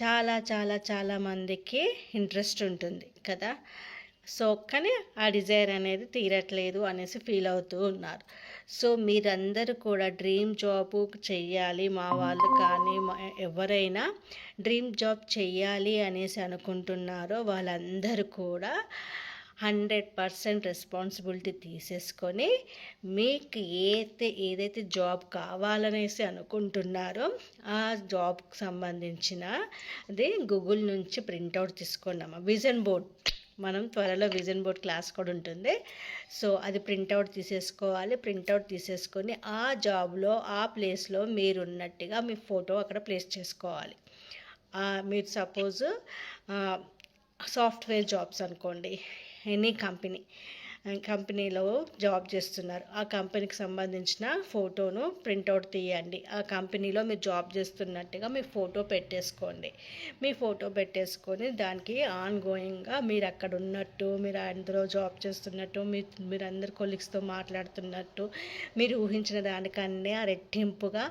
చాలా చాలా చాలా మందికి ఇంట్రెస్ట్ ఉంటుంది కదా. సో కానీ ఆ డిజైర్ అనేది తీరట్లేదు అనేసి ఫీల్ అవుతూ ఉన్నారు. సో మీరందరూ కూడా డ్రీమ్ జాబ్ చెయ్యాలి, మా వాళ్ళు కానీ ఎవరైనా డ్రీమ్ జాబ్ చెయ్యాలి అనేసి అనుకుంటున్నారో వాళ్ళందరూ కూడా 100% రెస్పాన్సిబిలిటీ తీసేసుకొని మీకు ఏదైతే జాబ్ కావాలనేసి అనుకుంటున్నారో ఆ జాబ్కి సంబంధించిన అది గూగుల్ నుంచి ప్రింట్అవుట్ తీసుకున్నాము. విజన్ బోర్డ్, మనం త్వరలో విజన్ బోర్డ్ క్లాస్ కూడా ఉంటుంది. సో అది ప్రింట్అవుట్ తీసేసుకోవాలి. ప్రింట్అవుట్ తీసేసుకొని ఆ జాబ్లో ఆ ప్లేస్లో మీరు ఉన్నట్టుగా మీ ఫోటో అక్కడ ప్లేస్ చేసుకోవాలి. మీరు సపోజ్ సాఫ్ట్వేర్ జాబ్స్ అనుకోండి, ఎనీ కంపెనీలో జాబ్ చేస్తున్నారు, ఆ కంపెనీకి సంబంధించిన ఫోటోను ప్రింట్అవుట్ తీయండి. ఆ కంపెనీలో మీరు జాబ్ చేస్తున్నట్టుగా మీ ఫోటో పెట్టేసుకోండి. మీ ఫోటో పెట్టేసుకొని దానికి ఆన్ గోయింగ్గా మీరు అక్కడ ఉన్నట్టు, మీరు అందులో జాబ్ చేస్తున్నట్టు, మీరు అందరు కొలీగ్స్తో మాట్లాడుతున్నట్టు, మీరు ఊహించిన దానికన్నా రెట్టింపుగా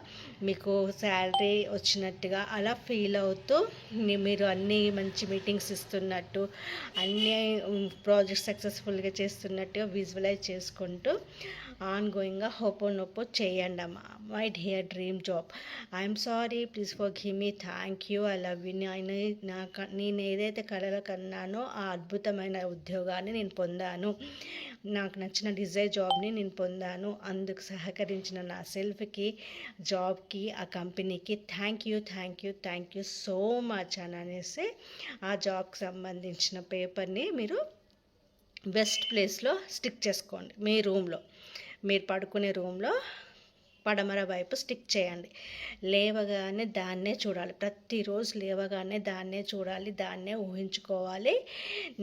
మీకు శాలరీ వచ్చినట్టుగా అలా ఫీల్ అవుతూ మీరు అన్నీ మంచి మీటింగ్స్ ఇస్తున్నట్టు, అన్నీ ప్రాజెక్ట్ సక్సెస్ఫుల్గా చేస్తున్నట్టుగా విజువలైజ్ చేసుకుంటూ ఆన్ గోయింగ్గా హోపోనోపో చేయండి అమ్మా. My dear dream job, I'm sorry, please for give me, thank you, I love you. నేను ఏదైతే కలలు కన్నానో ఆ అద్భుతమైన ఉద్యోగాన్ని నేను పొందాను, నాకు నచ్చిన డిజైర్ జాబ్ని నేను పొందాను. అందుకు సహకరించిన నా సెల్ఫ్కి, జాబ్కి, ఆ కంపెనీకి థ్యాంక్ యూ సో మచ్ అని అనేసి ఆ జాబ్కి సంబంధించిన పేపర్ని మీరు బెస్ట్ ప్లేస్లో స్టిక్ చేసుకోండి. మీ రూమ్లో, మీరు పడుకునే రూమ్లో పడమర వైపు స్టిక్ చేయండి. లేవగానే దాన్నే చూడాలి, ప్రతిరోజు లేవగానే దాన్నే చూడాలి, దాన్నే ఊహించుకోవాలి.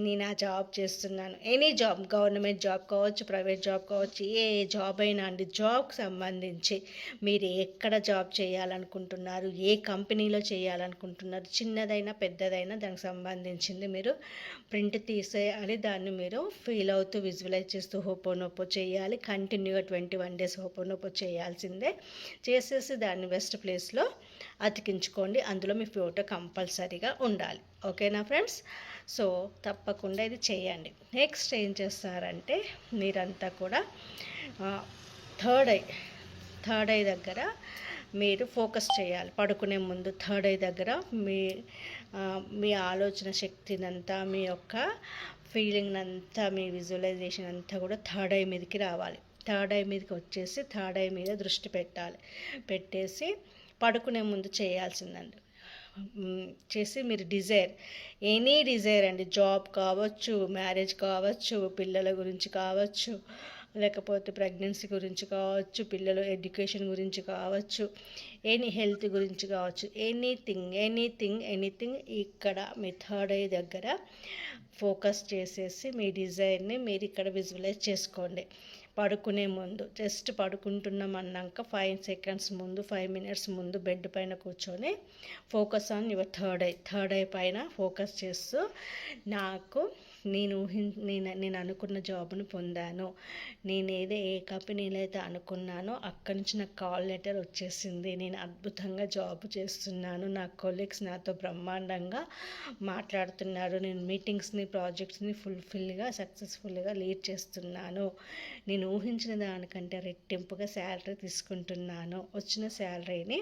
నేను ఆ జాబ్ చేస్తున్నాను. ఎనీ జాబ్, గవర్నమెంట్ జాబ్ కావచ్చు, ప్రైవేట్ జాబ్ కావచ్చు, ఏ జాబ్ అయినా అండి. జాబ్కి సంబంధించి మీరు ఎక్కడ జాబ్ చేయాలనుకుంటున్నారు, ఏ కంపెనీలో చేయాలనుకుంటున్నారు, చిన్నదైనా పెద్దదైనా దానికి సంబంధించింది మీరు ప్రింట్ తీసేయాలి. దాన్ని మీరు ఫీల్ అవుతూ విజువలైజ్ చేస్తూ హోపోనోపో చేయాలి. కంటిన్యూగా 21 days హోపోనోపో చేయాల్సిందే. చేసేసి దాన్ని బెస్ట్ ప్లేస్లో అతికించుకోండి. అందులో మీ ఫోటో కంపల్సరీగా ఉండాలి. ఓకేనా ఫ్రెండ్స్? సో తప్పకుండా ఇది చేయండి. నెక్స్ట్ ఏం చేస్తారంటే మీరంతా కూడా థర్డ్ ఐ దగ్గర మీరు ఫోకస్ చేయాలి. పడుకునే ముందు థర్డ్ ఐ దగ్గర మీ ఆలోచన శక్తినంతా, మీ యొక్క ఫీలింగ్ అంతా, మీ విజువలైజేషన్ అంతా కూడా థర్డ్ ఐ మీదకి రావాలి. థర్డ్ ఐ మీదకి వచ్చేసి థర్డ్ ఐ మీద దృష్టి పెట్టేసి పడుకునే ముందు చేయాల్సిందండి. చేసి మీరు ఎనీ డిజైర్ అండి, జాబ్ కావచ్చు, మ్యారేజ్ కావచ్చు, పిల్లల గురించి కావచ్చు, లేకపోతే ప్రెగ్నెన్సీ గురించి కావచ్చు, పిల్లల ఎడ్యుకేషన్ గురించి కావచ్చు, హెల్త్ గురించి కావచ్చు, ఎనీథింగ్ ఇక్కడ మీ థర్డ్ ఐ దగ్గర ఫోకస్ చేసేసి మీ డిజైర్ని మీరు ఇక్కడ విజువలైజ్ చేసుకోండి. పడుకునే ముందు జస్ట్ పడుకుంటున్నాం అన్నాక 5 seconds ముందు, 5 minutes ముందు బెడ్ పైన కూర్చొని focus on your third I పైన ఫోకస్ చేస్తూ నేను అనుకున్న జాబ్ను పొందాను, నేను ఏ కంపెనీలో అయితే అనుకున్నానో అక్కడి నుంచి నాకు కాల్ లెటర్ వచ్చేసింది, నేను అద్భుతంగా జాబ్ చేస్తున్నాను, నా కొలీగ్స్ నాతో బ్రహ్మాండంగా మాట్లాడుతున్నారు, నేను మీటింగ్స్ని, ప్రాజెక్ట్స్ని సక్సెస్ఫుల్గా లీడ్ చేస్తున్నాను, నేను ఊహించిన దానికంటే రెట్టింపుగా శాలరీ తీసుకుంటున్నాను, వచ్చిన శాలరీని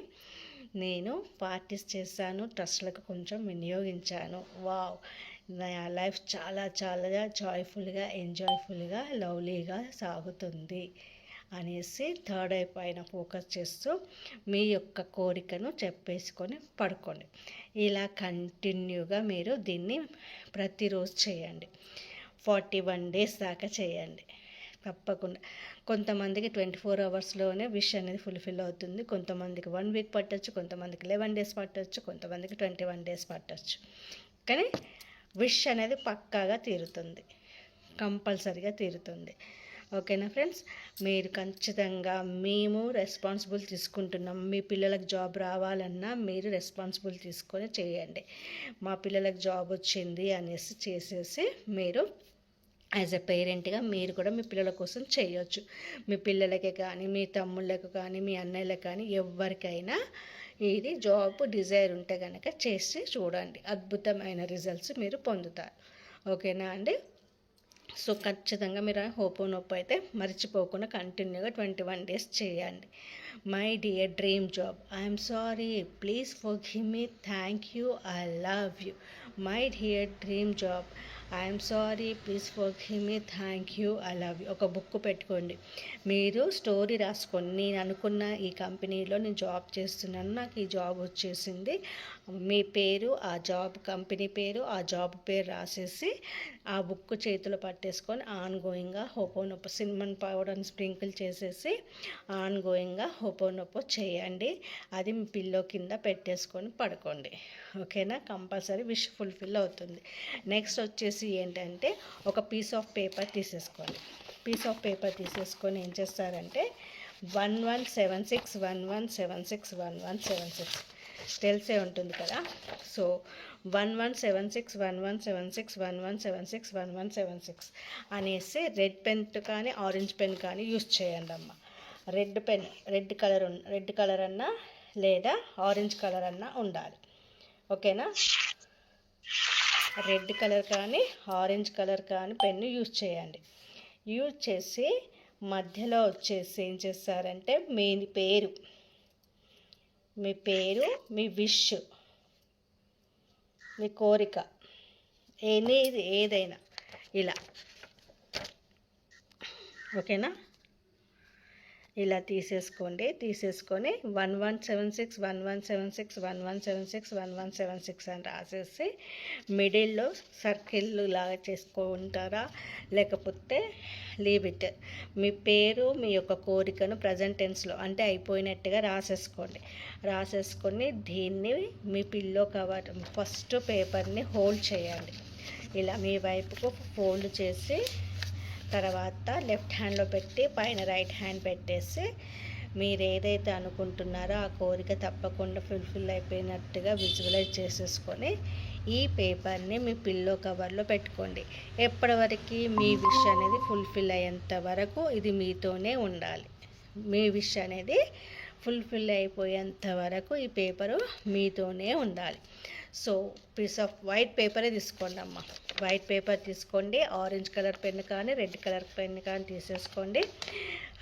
నేను పార్టీస్ చేశాను, ట్రస్ట్లకు కొంచెం వినియోగించాను, వావ్, నా లైఫ్ చాలా చాలా జాయ్ఫుల్గా, ఎంజాయ్ఫుల్గా, లవ్లీగా సాగుతుంది అనేసి థర్డ్ ఐ పైన ఫోకస్ చేస్తూ మీ యొక్క కోరికను చెప్పేసుకొని పడుకోండి. ఇలా కంటిన్యూగా మీరు దీన్ని ప్రతిరోజు చేయండి. 41 days దాకా చేయండి తప్పకుండా. కొంతమందికి 24 hours విష్ అనేది ఫుల్ఫిల్ అవుతుంది, కొంతమందికి 1 week పట్టచ్చు, కొంతమందికి 11 days పట్టచ్చు, కొంతమందికి 21 days పట్టచ్చు. కానీ విష్ అనేది పక్కాగా తీరుతుంది, కంపల్సరీగా తీరుతుంది. ఓకేనా ఫ్రెండ్స్? మీరు ఖచ్చితంగా, మేము రెస్పాన్సిబుల్ తీసుకుంటున్నాం. మీ పిల్లలకు జాబ్ రావాలన్నా మీరు రెస్పాన్సిబుల్ తీసుకొని చేయండి. మా పిల్లలకు జాబ్ వచ్చింది అనేసి చేసేసి మీరు యాజ్ ఎ పేరెంట్గా మీరు కూడా మీ పిల్లల కోసం చేయొచ్చు. మీ పిల్లలకే కానీ, మీ తమ్ముళ్ళకు కానీ, మీ అన్నయ్యలకు కానీ, ఎవరికైనా ఇది జాబ్ డిజైర్ ఉంటే కనుక చేసి చూడండి, అద్భుతమైన రిజల్ట్స్ మీరు పొందుతారు. ఓకేనా అండి? సో ఖచ్చితంగా మీరు హోపోనోపో అయితే మర్చిపోకుండా కంటిన్యూగా 21 days చేయండి. My dear dream job, I'm sorry, please forgive me, thank you, I love you. My dear dream job, I'm sorry, please forgive me, thank you, I love you. ఒక బుక్ పెట్టుకోండి, మీరు story రాసుకోండి. నేను అనుకున్న ఈ కంపెనీలో నేను జాబ్ చేస్తున్నాను, నాకు ఈ జాబ్ వచ్చేసింది, మీ పేరు, ఆ జాబ్ కంపెనీ పేరు, ఆ జాబ్ పేరు రాసేసి ఆ బుక్ చేతిలో పట్టేసుకొని ఆన్ గోయింగ్గా హోపోనోపో సిన్నమన్ పౌడర్ని స్ప్రింకిల్ చేసేసి ఆన్ గోయింగ్గా హోపోనోపో చేయండి. అది మీ పిల్లో కింద పెట్టేసుకొని పడుకోండి. ఓకేనా? కంపల్సరీ విష్ ఫుల్ఫిల్ అవుతుంది. నెక్స్ట్ వచ్చేసి ఏంటంటే ఒక పీస్ ఆఫ్ పేపర్ తీసేసుకోండి. పీస్ ఆఫ్ పేపర్ తీసేసుకొని ఏం చేస్తారంటే 1176 1176 1176 తెలిసే ఉంటుంది కదా. సో 1176 1176 1176 1176 అనేసి రెడ్ పెన్ కానీ ఆరెంజ్ పెన్ కానీ యూస్ చేయండి అమ్మ. రెడ్ పెన్, రెడ్ కలర్ అన్నా లేదా ఆరెంజ్ కలర్ అన్నా ఉండాలి. ఓకేనా? రెడ్ కలర్ కానీ ఆరెంజ్ కలర్ కానీ పెన్ను యూజ్ చేయండి. యూజ్ చేసి మధ్యలో వచ్చేసి ఏం చేస్తారంటే మీ పేరు, మీ విష్, మీ కోరిక, ఏదైనా ఇలా. ఓకేనా? ఇలా తీసేసుకొని 1176 1176 1176 1176 అని రాసేసి మిడిల్లో సర్కిల్ లాగా చేసుకుంటారా, లేకపోతే లీవ్ ఇట్. మీ పేరు, మీ యొక్క కోరికను ప్రజెంట్ టెన్స్లో అంటే అయిపోయినట్టుగా రాసేసుకొని దీన్ని మీ పిల్లో కవర్ ఫస్ట్ పేపర్ని హోల్డ్ చేయండి. ఇలా మీ వైపుకు ఫోల్డ్ చేసి తర్వాత లెఫ్ట్ హ్యాండ్లో పెట్టి పైన రైట్ హ్యాండ్ పెట్టేసి మీరు ఏదైతే అనుకుంటున్నారో ఆ కోరిక తప్పకుండా ఫుల్ఫిల్ అయిపోయినట్టుగా విజువలైజ్ చేసేసుకొని ఈ పేపర్ని మీ పిల్లో కవర్లో పెట్టుకోండి. ఎప్పటివరకు మీ విష్ అనేది ఫుల్ఫిల్ అయ్యేంత వరకు ఇది మీతోనే ఉండాలి. మీ విష్ అనేది ఫుల్ఫిల్ అయిపోయేంత వరకు ఈ పేపరు మీతోనే ఉండాలి. సో పీస్ ఆఫ్ వైట్ పేపరే తీసుకోండి అమ్మ. వైట్ పేపర్ తీసుకోండి, ఆరెంజ్ కలర్ పెన్ కానీ రెడ్ కలర్ పెన్ కానీ తీసేసుకోండి.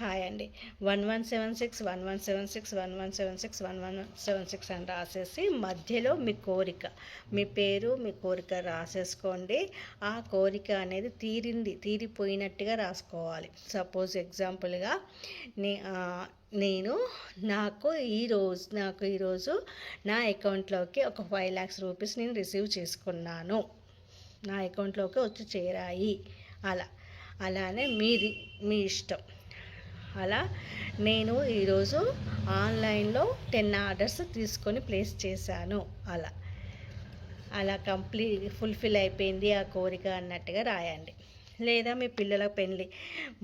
హాయ్ అండి 1176 1176 1176 1176 అని రాసేసి మధ్యలో మీ కోరిక, మీ పేరు, మీ కోరిక రాసేసుకోండి. ఆ కోరిక అనేది తీరిపోయినట్టుగా రాసుకోవాలి. సపోజ్ ఎగ్జాంపుల్గా నాకు ఈరోజు నా అకౌంట్లోకి ఒక 5 lakhs రూపీస్ నేను రిసీవ్ చేసుకున్నాను, నా అకౌంట్లోకి వచ్చి చేరాయి. అలానే మీ ఇష్టం. అలా నేను ఈరోజు ఆన్లైన్లో 10 ఆర్డర్స్ తీసుకొని ప్లేస్ చేశాను. అలా ఫుల్ఫిల్ అయిపోయింది ఆ కోరిక అన్నట్టుగా రాయండి. లేదా మీ పిల్లల పెళ్ళి,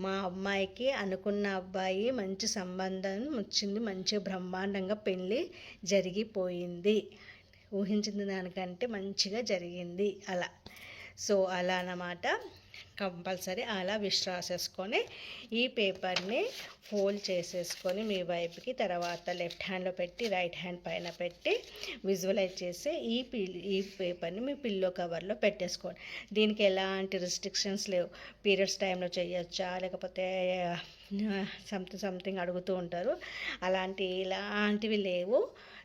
మా అమ్మాయికి అనుకున్న అబ్బాయి మంచి సంబంధం వచ్చింది, మంచి బ్రహ్మాండంగా పెళ్ళి జరిగిపోయింది, ఊహించిన దానికంటే మంచిగా జరిగింది. సో అలా అన్నమాట. కంపల్సరీ అలా విష్ రాసేసుకొని ఈ పేపర్ని ఫోల్డ్ చేసేసుకొని మీ వైపుకి తర్వాత లెఫ్ట్ హ్యాండ్లో పెట్టి రైట్ హ్యాండ్ పైన పెట్టి విజువలైజ్ చేసి ఈ పేపర్ని మీ పిల్లో కవర్లో పెట్టేసుకోండి. దీనికి ఎలాంటి రిస్ట్రిక్షన్స్ లేవు. పీరియడ్స్ టైంలో చేయొచ్చా, లేకపోతే సంథింగ్ అడుగుతూ ఉంటారు, ఇలాంటివి లేవు,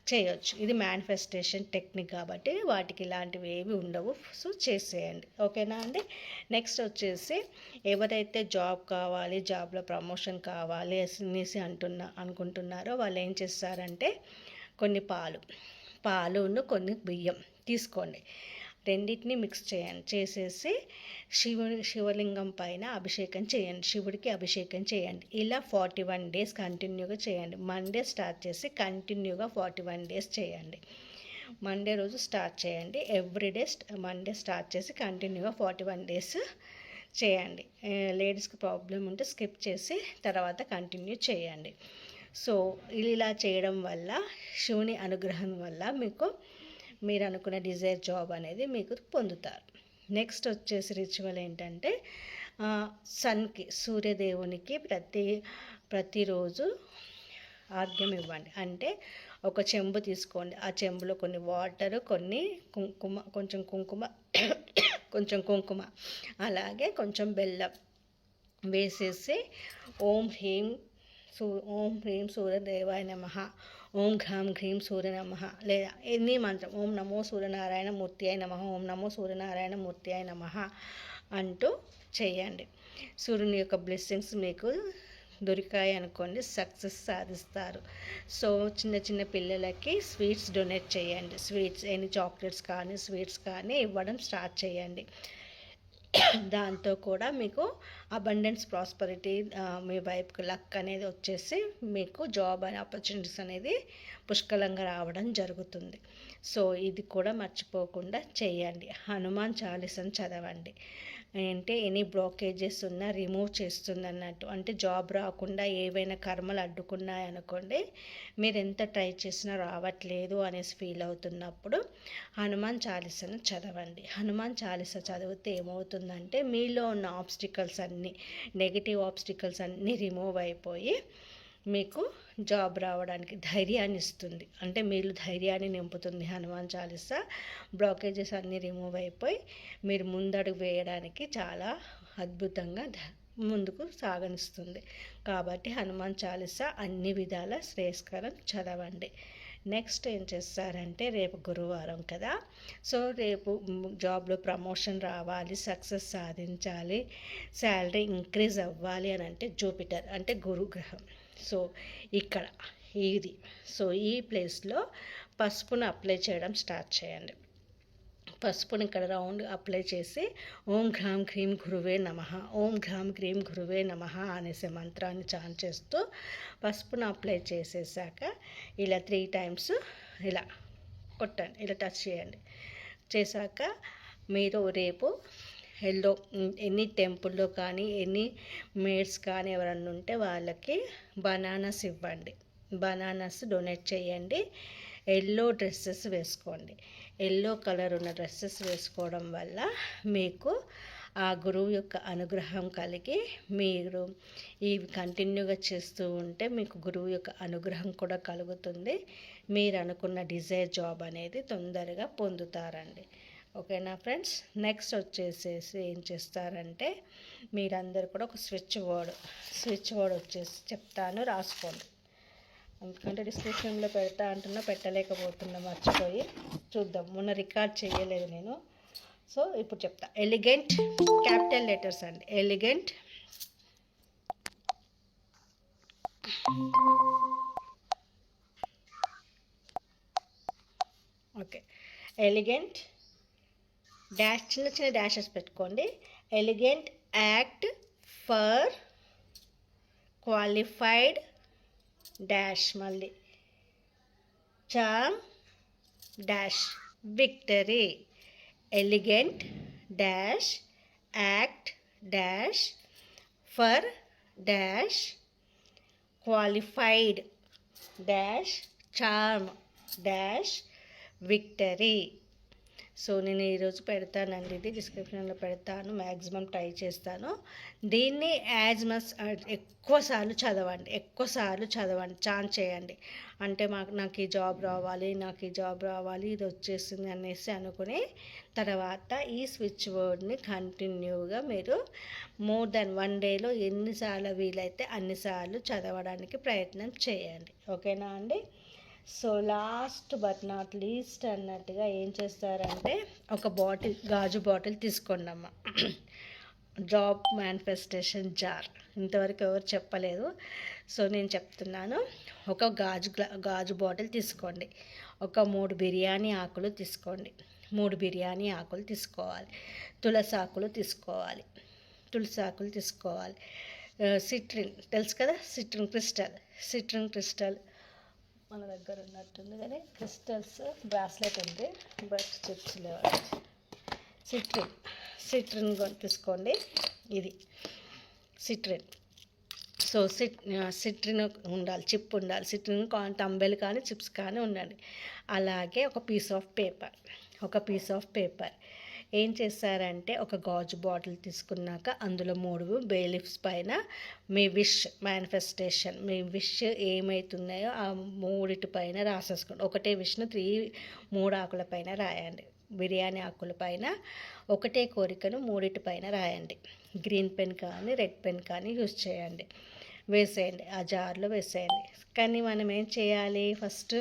చేయొచ్చు. ఇది మేనిఫెస్టేషన్ టెక్నిక్ కాబట్టి వాటికి ఇలాంటివి ఏవి ఉండవు. సో చేసేయండి. ఓకేనా అండి? నెక్స్ట్ వచ్చేసి ఎవరైతే జాబ్ కావాలి, జాబ్లో ప్రమోషన్ కావాలి అనేసి అనుకుంటున్నారో వాళ్ళు ఏం చేస్తారంటే కొన్ని పాలును కొన్ని బియ్యం తీసుకోండి, రెండింటిని మిక్స్ చేసేసి శివలింగం పైన అభిషేకం చేయండి, శివుడికి అభిషేకం చేయండి. ఇలా 41 days కంటిన్యూగా చేయండి. మండే స్టార్ట్ చేసి కంటిన్యూగా 41 days చేయండి. మండే రోజు స్టార్ట్ చేయండి. ఎవ్రీడే మండే స్టార్ట్ చేసి కంటిన్యూగా 41 days చేయండి. లేడీస్కి ప్రాబ్లం ఉంటే స్కిప్ చేసి తర్వాత కంటిన్యూ చేయండి. సో ఇలా చేయడం వల్ల శివుని అనుగ్రహం వల్ల మీరు అనుకున్న డిజైర్ జాబ్ అనేది మీకు పొందుతారు. నెక్స్ట్ వచ్చేసి రిచువల్ ఏంటంటే సన్కి, సూర్యదేవునికి ప్రతిరోజు ఆర్ఘ్యం ఇవ్వండి. అంటే ఒక చెంబు తీసుకోండి. ఆ చెంబులో కొన్ని వాటరు, కొన్ని కుంకుమ, కొంచెం కుంకుమ అలాగే కొంచెం బెల్లం వేసేసి ఓం హ్రీం సూర్యదేవాయ నమః, ఓం ఘ్రాం హ్రీం సూర్య నమః, లేదా ఎన్ని మంత్రం, ఓం నమో సూర్యనారాయణ మూర్తి అయి నమః, ఓం నమో సూర్యనారాయణ మూర్తి అయి నమః అంటూ చేయండి. సూర్యుని యొక్క బ్లెస్సింగ్స్ మీకు దొరికాయి అనుకోండి, సక్సెస్ సాధిస్తారు. సో చిన్న చిన్న పిల్లలకి స్వీట్స్ డొనేట్ చేయండి. స్వీట్స్ ఎన్ని చాక్లెట్స్ కానీ స్వీట్స్ కానీ ఇవ్వడం స్టార్ట్ చేయండి. దాంతో కూడా మీకు అబండెన్స్, ప్రాస్పరిటీ, మీ వైపుకి లక్ అనేది వచ్చేసి మీకు జాబ్ అనే ఆపర్చునిటీస్ అనేది పుష్కలంగా రావడం జరుగుతుంది. సో ఇది కూడా మర్చిపోకుండా చేయండి. హనుమాన్ చాలీసాను చదవండి. అంటే ఎనీ బ్లాకేజెస్ ఉన్నా రిమూవ్ చేస్తుంది అన్నట్టు. అంటే జాబ్ రాకుండా ఏవైనా కర్మలు అడ్డుకున్నాయనుకోండి, మీరు ఎంత ట్రై చేసినా రావట్లేదు అనేసి ఫీల్ అవుతున్నప్పుడు హనుమాన్ చాలీసాను చదవండి. హనుమాన్ చాలీసా చదివితే ఏమవుతుందంటే మీలో ఉన్న ఆబ్స్టికల్స్ అన్నీ, నెగిటివ్ ఆబ్స్టికల్స్ అన్నీ రిమూవ్ అయిపోయి మీకు జాబ్ రావడానికి ధైర్యాన్ని ఇస్తుంది. అంటే మీరు ధైర్యాన్ని నింపుతుంది హనుమాన్ చాలీసా. బ్లాకేజెస్ అన్నీ రిమూవ్ అయిపోయి మీరు ముందడుగు వేయడానికి చాలా అద్భుతంగా ముందుకు సాగనిస్తుంది. కాబట్టి హనుమాన్ చాలీసా అన్ని విధాల శ్రేయస్కరం చదవండి. నెక్స్ట్ ఏం చేస్తారంటే, రేపు గురువారం కదా, సో రేపు జాబ్లో ప్రమోషన్ రావాలి, సక్సెస్ సాధించాలి, శాలరీ ఇంక్రీజ్ అవ్వాలి అని అంటే జూపిటర్ అంటే గురుగ్రహం. సో ఇక్కడ ఇది, సో ఈ ప్లేస్లో పసుపును అప్లై చేయడం స్టార్ట్ చేయండి. పసుపుని ఇక్కడ రౌండ్ అప్లై చేసి ఓం ఘ్రాం క్రీం గురువే నమః, ఓం ఘ్రాం క్రీం గురువే నమః అనేసే మంత్రాన్ని చాంట్ చేస్తూ పసుపును అప్లై చేసేసాక ఇలా 3 times ఇలా కొట్టండి, ఇలా టచ్ చేయండి. చేశాక మీరు రేపు ఎన్ని టెంపుల్లో కానీ ఎన్ని మేడ్స్ కానీ ఎవరన్నా ఉంటే వాళ్ళకి బనానాస్ ఇవ్వండి, బనానాస్ డొనేట్ చేయండి. ఎల్లో డ్రెస్సెస్ వేసుకోండి. ఎల్లో కలర్ ఉన్న డ్రెస్సెస్ వేసుకోవడం వల్ల మీకు ఆ గురువు యొక్క అనుగ్రహం కలిగి మీరు ఇవి కంటిన్యూగా చేస్తూ ఉంటే మీకు గురువు యొక్క అనుగ్రహం కూడా కలుగుతుంది. మీరు అనుకున్న డిజైర్ జాబ్ అనేది తొందరగా పొందుతారండి. ఓకేనా ఫ్రెండ్స్. నెక్స్ట్ వచ్చేసేసి ఏం చేస్తారంటే, మీరందరూ కూడా ఒక స్విచ్ వర్డ్ వచ్చేసి చెప్తాను, రాసుకోండి. ఎందుకంటే డిస్క్రిప్షన్లో పెడతా అంటున్నా, పెట్టలేకపోతున్నా, మర్చిపోయి. చూద్దాం, మొన్న రికార్డ్ చేయలేదు నేను. సో ఇప్పుడు చెప్తా. ఎలిగెంట్, క్యాపిటల్ లెటర్స్ అండి. ఎలిగెంట్, ఓకే, ఎలిగెంట్ డాష్, చిన్న చిన్న డాషెస్ పెట్టుకోండి. Elegant act for qualified dash, మళ్ళీ charm dash victory. Elegant dash act dash for dash qualified dash charm dash victory. So నేను ఈరోజు పెడతానండి, ఇది డిస్క్రిప్షన్లో పెడతాను, మ్యాక్సిమం ట్రై చేస్తాను. దీన్ని ఎక్కువసార్లు చదవండి, ఛాన్స్ చేయండి. అంటే నాకు ఈ జాబ్ రావాలి, ఇది వచ్చేసింది అనేసి అనుకుని తర్వాత ఈ స్విచ్ వర్డ్ని కంటిన్యూగా మీరు మోర్ దెన్ 1 dayలో ఎన్నిసార్లు వీలైతే అన్నిసార్లు చదవడానికి ప్రయత్నం చేయండి. ఓకేనా అండి. So last but not least అన్నట్టుగా ఏం చేస్తారంటే, ఒక గాజు బాటిల్ తీసుకోండి అమ్మ. జాబ్ మేనిఫెస్టేషన్ జార్ ఇంతవరకు ఎవరు చెప్పలేదు, సో నేను చెప్తున్నాను. ఒక గాజు బాటిల్ తీసుకోండి. ఒక 3 బిర్యానీ ఆకులు తీసుకోండి. 3 బిర్యానీ ఆకులు తీసుకోవాలి. తులసి ఆకులు తీసుకోవాలి. సిట్రిన్ తెలుసు కదా, సిట్రిన్ క్రిస్టల్ మన దగ్గర ఉన్నట్టుంది కానీ క్రిస్టల్స్ బ్రాస్లెట్ ఉంది, బట్ చిప్స్ లేవు. సిట్రిన్ తీసుకోండి. ఇది సిట్రిన్. సో సిట్రిన్ ఉండాలి, చిప్ ఉండాలి. సిట్రిన్ తంబెలు కానీ చిప్స్ కానీ ఉండండి. అలాగే ఒక పీస్ ఆఫ్ పేపర్. ఏం చేస్తారంటే ఒక గాజు బాటిల్ తీసుకున్నాక అందులో 3 బే లీఫ్స్ పైన మీ విష్ మేనిఫెస్టేషన్, మీ విష్ ఏమవుతున్నాయో ఆ 3 పైన రాసేసుకోండి. ఒకటే విష్ను 3 ఆకుల పైన రాయండి. బిర్యానీ ఆకుల పైన ఒకటే కోరికను 3 పైన రాయండి. గ్రీన్ పెన్ కానీ రెడ్ పెన్ కానీ యూజ్ చేయండి. వేసేయండి, ఆ జార్లో వేసేయండి. కానీ మనం ఏం చేయాలి, ఫస్ట్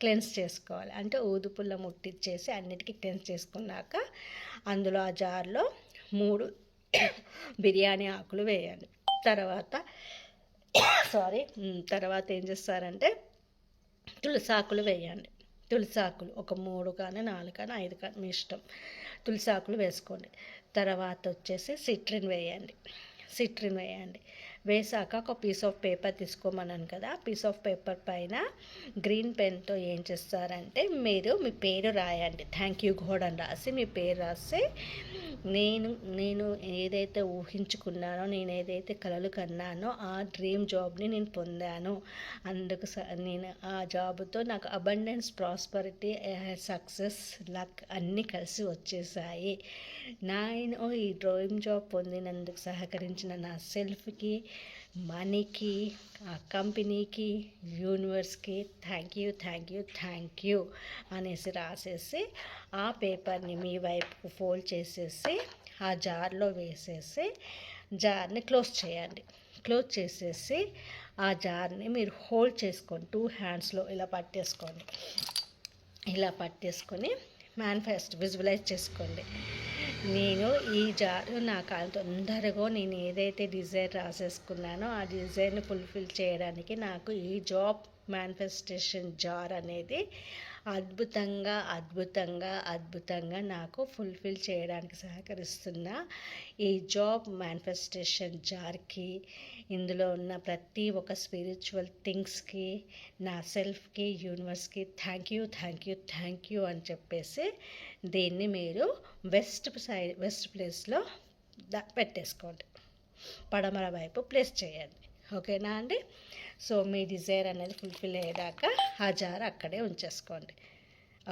క్లెన్స్ చేసుకోవాలి. అంటే ఊదుపుల్ల ముట్టించేసి అన్నిటికీ క్లెన్స్ చేసుకున్నాక అందులో ఆ జార్లో 3 బిర్యానీ ఆకులు వేయండి. తర్వాత ఏం చేస్తారంటే తులసాకులు వేయండి. తులసాకులు ఒక 3 కానీ 4 కానీ 5 కానీ మీ ఇష్టం. తులసాకులు వేసుకోండి. తర్వాత వచ్చేసి సిట్రిన్ వేయండి. వేసాక ఒక పీస్ ఆఫ్ పేపర్ తీసుకోమన్నాను కదా, పీస్ ఆఫ్ పేపర్ పైన గ్రీన్ పెన్తో ఏం చేస్తారంటే మీరు మీ పేరు రాయండి. థ్యాంక్ యూ గాడ్ అని రాసి మీ పేరు రాసి నేను ఏదైతే ఊహించుకున్నానో, నేను ఏదైతే కలలు కన్నానో ఆ డ్రీమ్ జాబ్ని నేను పొందాను. అందుకు నేను ఆ జాబ్తో నాకు అబండెన్స్, ప్రాస్పరిటీ, సక్సెస్, లక్ అన్నీ కలిసి వచ్చేసాయి. నేను ఈ డ్రీమ్ జాబ్ పొందినందుకు సహకరించిన నా సెల్ఫ్కి, మనీకి, ఆ కంపెనీకి, యూనివర్స్కి థ్యాంక్ యూ అనేసి రాసేసి ఆ పేపర్ని మీ వైపుకు ఫోల్డ్ చేసేసి ఆ జార్లో వేసేసి జార్ని క్లోజ్ చేయండి. క్లోజ్ చేసేసి ఆ జార్ని మీరు హోల్డ్ చేసుకోండి. 2 హ్యాండ్స్లో ఇలా పట్టేసుకొని విజువలైజ్ చేసుకోండి. నేను ఈ జారు నాకు తొందరగా నేను ఏదైతే డిజైర్ రాసేసుకున్నానో ఆ డిజైర్ని ఫుల్ఫిల్ చేయడానికి నాకు ఈ జాబ్ మేనిఫెస్టేషన్ జార్ అనేది అద్భుతంగా నాకు ఫుల్ఫిల్ చేయడానికి సహకరిస్తున్న ఈ జాబ్ మేనిఫెస్టేషన్ జార్కి, ఇందులో ఉన్న ప్రతి ఒక్క స్పిరిచువల్ థింగ్స్కి, నా సెల్ఫ్కి, యూనివర్స్కి థ్యాంక్ యూ అని చెప్పేసి దీన్ని మీరు వెస్ట్ ప్లేస్లో పెట్టేసుకోండి. పడమర వైపు ప్లేస్ చేయండి. ఓకేనా అండి? సో మీ డిజైర్ అనేది ఫుల్ఫిల్ అయ్యేదాకా ఆ జార్ అక్కడే ఉంచేసుకోండి.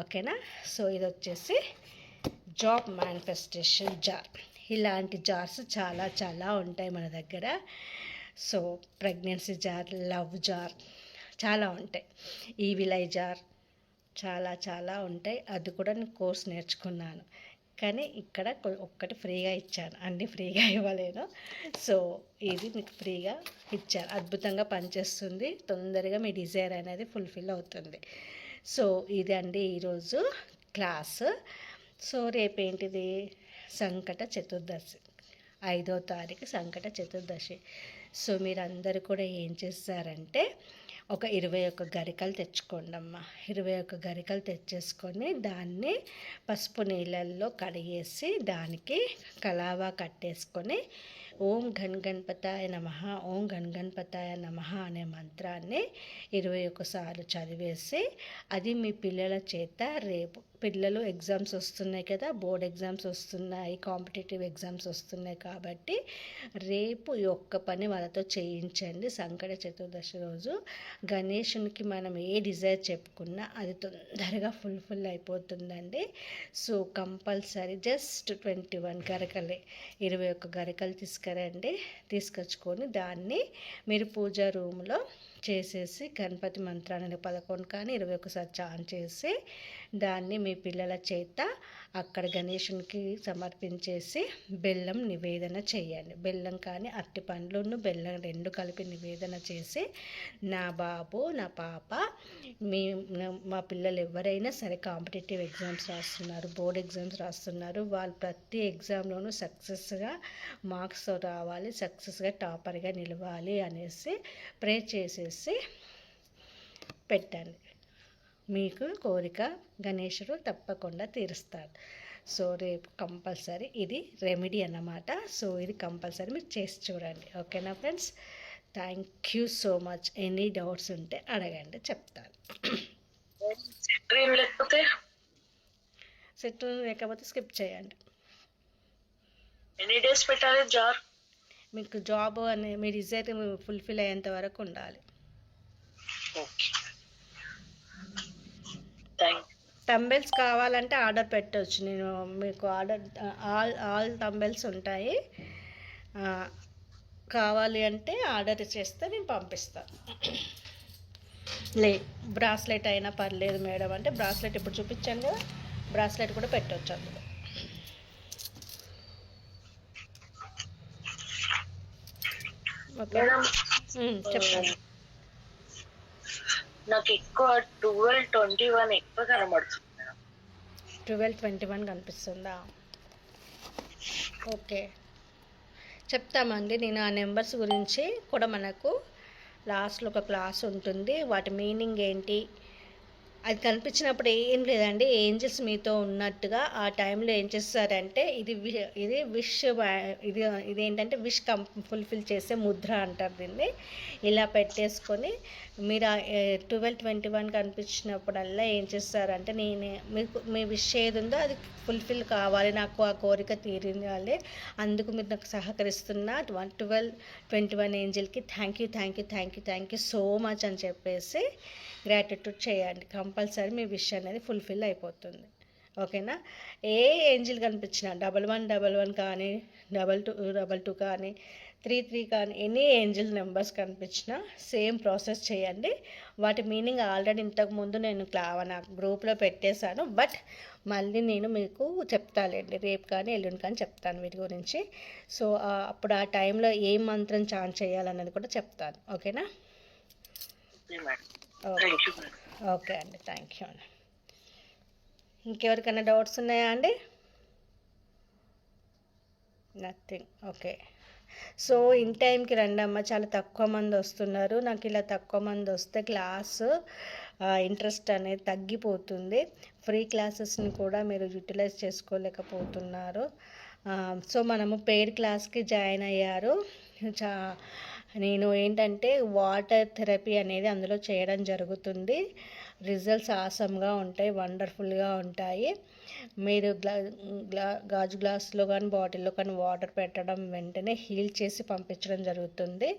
ఓకేనా? సో ఇది వచ్చేసి జాబ్ మేనిఫెస్టేషన్ జార్. ఇలాంటి జార్స్ చాలా ఉంటాయి మన దగ్గర. So pregnancy jar, love jar చాలా ఉంటాయి. ఈ విలై జార్ చాలా ఉంటాయి. అది కూడా నేను కోర్స్ నేర్చుకున్నాను. కానీ ఇక్కడ ఒక్కటి ఫ్రీగా ఇచ్చాను, అన్నీ ఫ్రీగా ఇవ్వలేను. సో ఇది మీకు ఫ్రీగా ఇచ్చాను. అద్భుతంగా పనిచేస్తుంది. తొందరగా మీ డిజైర్ అనేది ఫుల్ఫిల్ అవుతుంది. సో ఇదండి ఈరోజు క్లాస్. సో రేపేంటిది, సంకట చతుర్దశి, 5వ తారీఖు సంకట చతుర్దశి. సో మీరందరూ కూడా ఏం చేస్తారంటే ఒక 21 గరికలు తెచ్చుకోండి అమ్మ. 21 గరికలు తెచ్చేసుకొని దాన్ని పసుపు నీళ్ళల్లో కడిగేసి దానికి కలావా కట్టేసుకొని ఓం గణపతాయ నమః అనే మంత్రాన్ని 21 సార్లు చదివేసి అది మీ పిల్లల చేత రేపు, పిల్లలు ఎగ్జామ్స్ వస్తున్నాయి కదా, బోర్డ్ ఎగ్జామ్స్ వస్తున్నాయి, కాంపిటేటివ్ ఎగ్జామ్స్ వస్తున్నాయి కాబట్టి రేపు ఈ ఒక్క పని వాళ్ళతో చేయించండి. సంకట చతుర్దశి రోజు గణేశునికి మనం ఏ డిజైర్ చెప్పుకున్నా అది తొందరగా ఫుల్ఫిల్ అయిపోతుందండి. సో కంపల్సరీ జస్ట్ 21 గరికలే, 21 గరికలు తీసుకొచ్చుకొని దాన్ని మీరు పూజా రూమ్లో చేసేసి గణపతి మంత్రాన్ని 11 కానీ 21 సార్లు చాన్ చేసి దాన్ని మీ పిల్లల చేత అక్కడ గణేశునికి సమర్పించేసి బెల్లం నివేదన చేయండి. బెల్లం కానీ అరటి పండ్లను బెల్లం 2 కలిపి నివేదన చేసి నా బాబు, నా పాప, మా పిల్లలు ఎవరైనా సరే కాంపిటేటివ్ ఎగ్జామ్స్ రాస్తున్నారు, బోర్డ్ ఎగ్జామ్స్ రాస్తున్నారు, వాళ్ళు ప్రతి ఎగ్జామ్లోనూ సక్సెస్గా మార్క్స్ రావాలి, సక్సెస్గా టాపర్గా నిలవాలి అనేసి ప్రే చేసేసి పెట్టండి. మీకు కోరిక గణేశుడు తప్పకుండా తీరుస్తాడు. సో రేపు కంపల్సరీ ఇది రెమెడీ అన్నమాట. సో ఇది కంపల్సరీ మీరు చేసి చూడండి. ఓకేనా friends? Thank you so much. Any doubts ఉంటే అడగండి, చెప్తాను. సెట్ లేకపోతే స్కిప్ చేయండి. ఎన్ని డేస్ పెట్టాలి జార్? మీకు జాబ్ అనే మీ డిజైర్ ఫుల్ఫిల్ అయ్యేంత వరకు ఉండాలి. ఓకే, థ్యాంక్ తంబెల్స్ కావాలంటే ఆర్డర్ పెట్టవచ్చు. నేను మీకు ఆర్డర్ ఆల్ తంబెల్స్ ఉంటాయి. ఆ, కావాలి అంటే ఆర్డర్ చేస్తే నేను పంపిస్తాను. లే బ్రాస్లెట్ అయినా పర్లేదు మేడం అంటే బ్రాస్లెట్ ఇప్పుడు చూపించాను కదా, బ్రాస్లెట్ కూడా పెట్టవచ్చు అందులో. ఓకే మేడం చెప్పండి. నాకు ఎక్కువ 1221 ఎక్కువ కనబడుతుంది మేడం. 1221 కనిపిస్తుందా? ఓకే, చెప్తామండి. నేను ఆ నెంబర్స్ గురించి కూడా మనకు లాస్ట్లో ఒక క్లాస్ ఉంటుంది. వాటి మీనింగ్ ఏంటి అది కనిపించినప్పుడు ఏం లేదండి, ఏంజల్స్ మీతో ఉన్నట్టుగా ఆ టైంలో ఏం చేస్తారంటే ఇది విష్ ఇది ఇదేంటంటే విష్ ఫుల్ఫిల్ చేసే ముద్ర అంటారు దీన్ని. ఇలా పెట్టేసుకొని మీరు 1221 కనిపించినప్పుడల్లా ఏం చేస్తారంటే మీకు మీ విష్ ఏది ఉందో అది ఫుల్ఫిల్ కావాలి, నాకు ఆ కోరిక తీరాలి, అందుకు మీరు నాకు సహకరిస్తున్న 1221 ఏంజల్కి థ్యాంక్ యూ సో మచ్ అని చెప్పేసి గ్రాటిట్యూడ్ చేయండి. కంపల్సరీ మీ విష్ అనేది ఫుల్ఫిల్ అయిపోతుంది. ఓకేనా? ఏ ఏంజిల్ కనిపించినా 1111 కానీ 2222 కానీ 33 కానీ ఎనీ ఏంజిల్ నెంబర్స్ కనిపించినా సేమ్ ప్రాసెస్ చేయండి. వాటి మీనింగ్ ఆల్రెడీ ఇంతకుముందు నేను నా గ్రూప్లో పెట్టేశాను, బట్ మళ్ళీ నేను మీకు చెప్తాలేండి, రేపు కానీ ఎల్లుండి కానీ చెప్తాను వీటి గురించి. సో అప్పుడు ఆ టైంలో ఏ మంత్రం చాంట్ చేయాలన్నది కూడా చెప్తాను. ఓకేనా? ఓకే అండి, థ్యాంక్ యూ అండి. ఇంకెవరికైనా డౌట్స్ ఉన్నాయా అండి? నథింగ్. ఓకే, సో ఇన్ టైంకి రండి అమ్మ, చాలా తక్కువ మంది వస్తున్నారు. నాకు ఇలా తక్కువ మంది వస్తే క్లాసు ఇంట్రెస్ట్ అనేది తగ్గిపోతుంది. ఫ్రీ క్లాసెస్ని కూడా మీరు యూటిలైజ్ చేసుకోలేకపోతున్నారు. సో మనము పెయిడ్ క్లాస్కి జాయిన్ అయ్యారు. నేను ఏంటంటే వాటర్ థెరపీ అనేది అందులో చేయడం జరుగుతుంది. రిజల్ట్స్ ఆసమ్గా ఉంటాయి, వండర్ఫుల్గా ఉంటాయి. మీరు గాజు గ్లాస్లో కానీ బాటిల్లో కానీ వాటర్ పెట్టడం వెంటనే హీల్ చేసి పంపించడం జరుగుతుంది.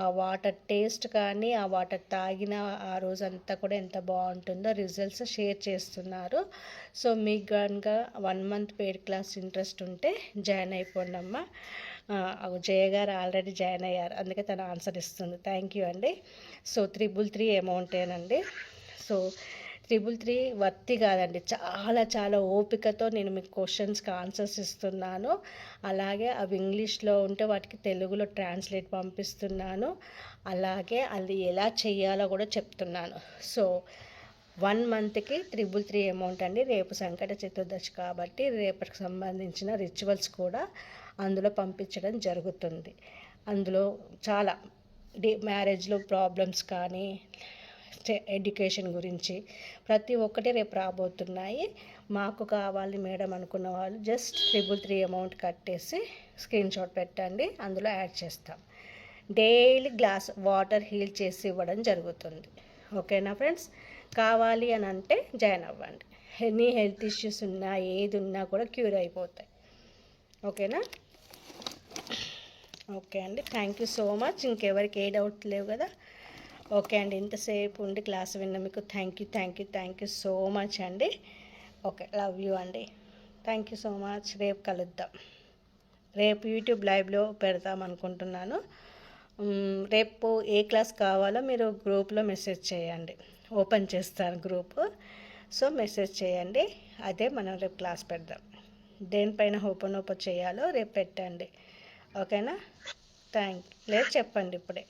ఆ వాటర్ టేస్ట్ కానీ ఆ వాటర్ తాగిన ఆ రోజంతా కూడా ఎంత బాగుంటుందో రిజల్ట్స్ షేర్ చేస్తున్నారు. సో మీకు కనుక 1 month పెయిడ్ క్లాస్ ఇంట్రెస్ట్ ఉంటే జాయిన్ అయిపోండి అమ్మ. జయ గారు ఆల్రెడీ జాయిన్ అయ్యారు, అందుకే తను ఆన్సర్ ఇస్తుంది. థ్యాంక్ యూ అండి. సో 333 అమౌంటేనండి. సో 333 వర్తి కాదండి, చాలా ఓపికతో నేను మీకు క్వశ్చన్స్కి ఆన్సర్స్ ఇస్తున్నాను. అలాగే అవి ఇంగ్లీష్లో ఉంటే వాటికి తెలుగులో ట్రాన్స్లేట్ పంపిస్తున్నాను. అలాగే అది ఎలా చేయాలో కూడా చెప్తున్నాను. సో 1 monthకి 333 అమౌంట్ అండి. రేపు సంకట చతుర్దశి కాబట్టి రేపటికి సంబంధించిన రిచువల్స్ కూడా అందులో పంపించడం జరుగుతుంది. అందులో చాలా మ్యారేజ్లో ప్రాబ్లమ్స్ కానీ ఎడ్యుకేషన్ గురించి ప్రతి ఒక్కటి రేపు రాబోతున్నాయి. మాకు కావాలి మేడం అనుకున్న వాళ్ళు జస్ట్ 333 అమౌంట్ కట్టేసి స్క్రీన్ షాట్ పెట్టండి, అందులో యాడ్ చేస్తాం. డైలీ గ్లాస్ వాటర్ హీల్ చేసి ఇవ్వడం జరుగుతుంది. ఓకేనా ఫ్రెండ్స్? కావాలి అని అంటే జాయిన్ అవ్వండి. ఎనీ హెల్త్ ఇష్యూస్ ఉన్నా ఏది ఉన్నా కూడా క్యూర్ అయిపోతాయి. ఓకేనా? ఓకే అండి, థ్యాంక్ యూ సో మచ్. ఇంకెవరికి ఏ డౌట్ లేవు కదా? ఓకే అండి, ఇంతసేపు ఉండి క్లాస్ విన్న మీకు థ్యాంక్ యూ సో మచ్ అండి. ఓకే, లవ్ యూ అండి. Thank you so much. రేపు కలుద్దాం. రేపు యూట్యూబ్ లైవ్లో పెడదాం అనుకుంటున్నాను. రేపు ఏ క్లాస్ కావాలో మీరు గ్రూప్లో మెసేజ్ చేయండి, ఓపెన్ చేస్తాను గ్రూప్. సో మెసేజ్ చేయండి, అదే మనం రేపు క్లాస్ పెడదాం. దేనిపైన ఓపెన్ చేయాలో రేపు పెట్టండి. ఓకేనా? లేదు చెప్పండి ఇప్పుడే.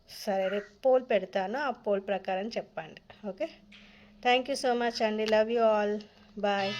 సరే, రేపు పోల్ పెడతాను, ఆ పోల్ ప్రకారం చెప్పండి. Okay, thank you so much అండి. Love you all. బాయ్.